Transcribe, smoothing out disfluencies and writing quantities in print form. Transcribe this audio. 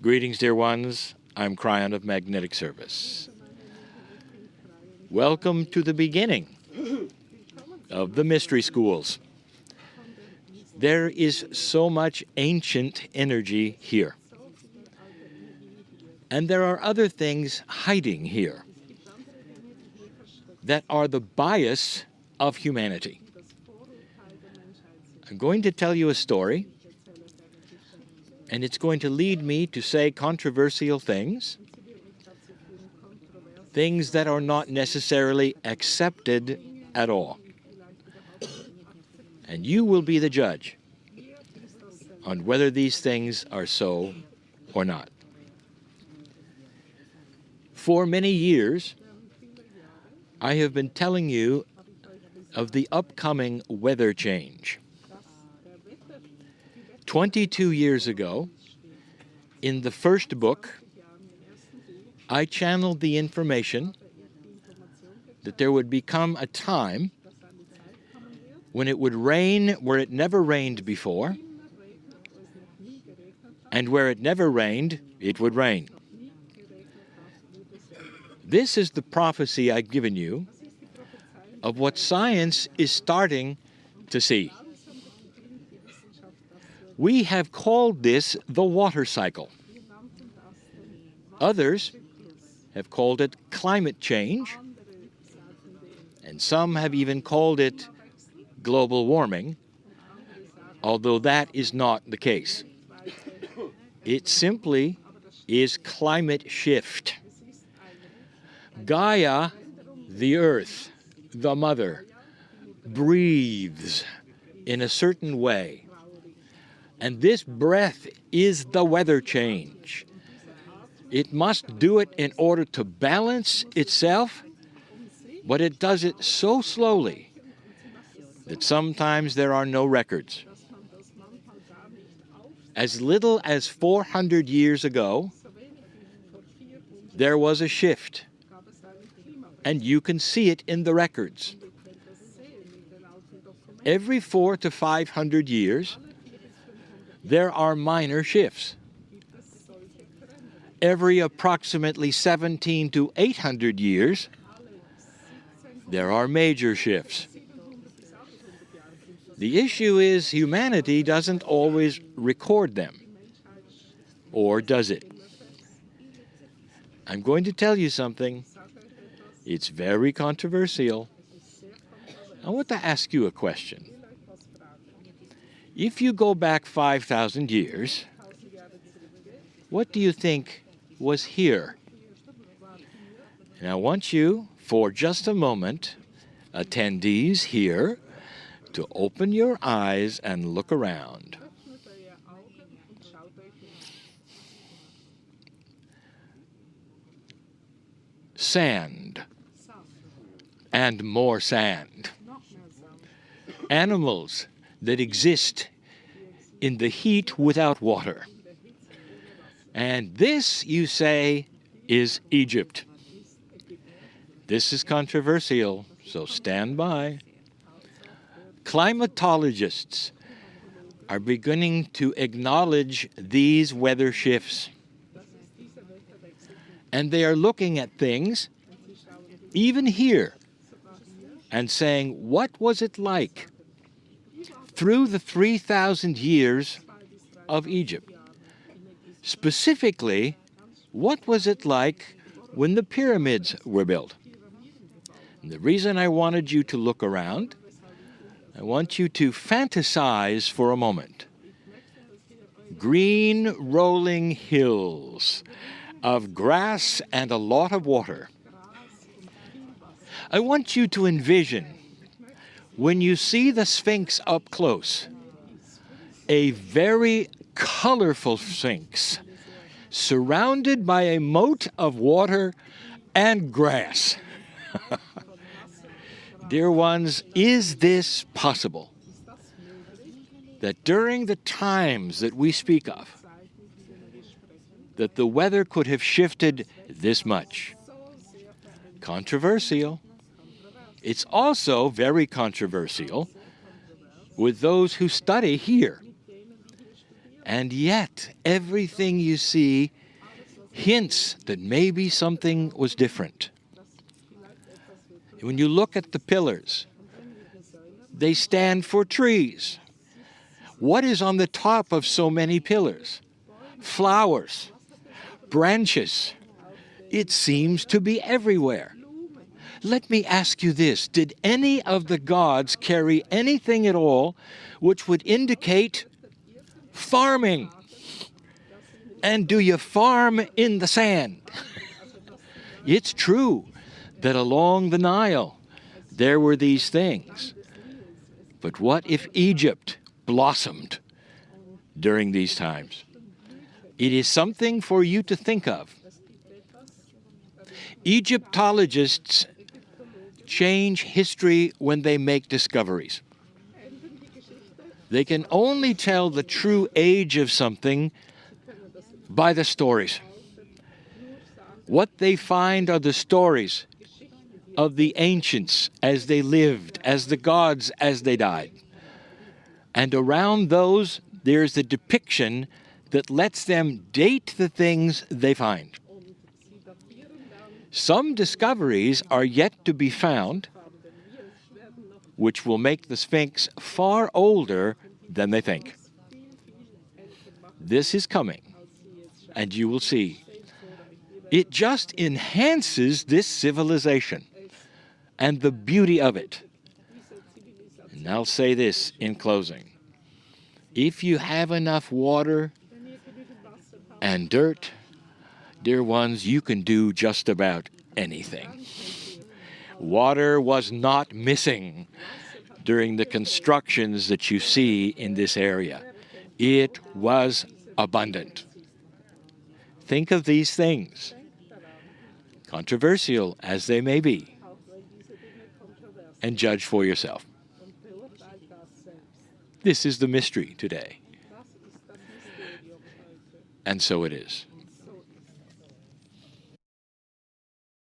Greetings, dear ones. I'm Kryon of Magnetic Service. Welcome to the beginning of the mystery schools. There is so much ancient energy here. And there are other things hiding here that are the bias of humanity. I'm going to tell you a story, and it's going to lead me to say controversial things, things that are not necessarily accepted at all. And you will be the judge on whether these things are so or not. For many years, I have been telling you of the upcoming weather change. 22 years ago, in the first book, I channeled the information that there would become a time when it would rain where it never rained before, and where it never rained, it would rain. This is the prophecy I've given you of what science is starting to see. We have called this the water cycle. Others have called it climate change, and some have even called it global warming, although that is not the case. It simply is climate shift. Gaia, the earth, the mother, breathes in a certain way. And this breath is the weather change. It must do it in order to balance itself, but it does it so slowly that sometimes there are no records. As little as 400 years ago, there was a shift, and you can see it in the records. Every 400 to 500 years, there are minor shifts. Every approximately 17 to 800 years, there are major shifts. The issue is humanity doesn't always record them. Or does it? I'm going to tell you something. It's very controversial. I want to ask you a question. If you go back 5,000 years, what do you think was here? And I want you, for just a moment, attendees here, to open your eyes and look around. Sand. And more sand. Animals that exist in the heat without water. And this, you say, is Egypt. This is controversial, so stand by. Climatologists are beginning to acknowledge these weather shifts. And they are looking at things, even here, and saying, what was it like through the 3,000 years of Egypt? Specifically, what was it like when the pyramids were built? And the reason I wanted you to look around, I want you to fantasize for a moment. Green rolling hills of grass and a lot of water. I want you to envision, when you see the Sphinx up close, a very colorful Sphinx surrounded by a moat of water and grass. Dear ones, is this possible? That during the times that we speak of, that the weather could have shifted this much? Controversial. It's also very controversial with those who study here. And yet, everything you see hints that maybe something was different. When you look at the pillars, they stand for trees. What is on the top of so many pillars? Flowers, branches. It seems to be everywhere. Let me ask you this. Did any of the gods carry anything at all which would indicate farming? And do you farm in the sand? It's true that along the Nile there were these things. But what if Egypt blossomed during these times? It is something for you to think of. Egyptologists change history when they make discoveries. They can only tell the true age of something by the stories. What they find are the stories of the ancients as they lived, as the gods as they died. And around those, there's the depiction that lets them date the things they find. Some discoveries are yet to be found, which will make the Sphinx far older than they think. This is coming, and you will see. It just enhances this civilization and the beauty of it. And I'll say this in closing. If you have enough water and dirt, dear ones, you can do just about anything. Water was not missing during the constructions that you see in this area. It was abundant. Think of these things, controversial as they may be, and judge for yourself. This is the mystery today. And so it is.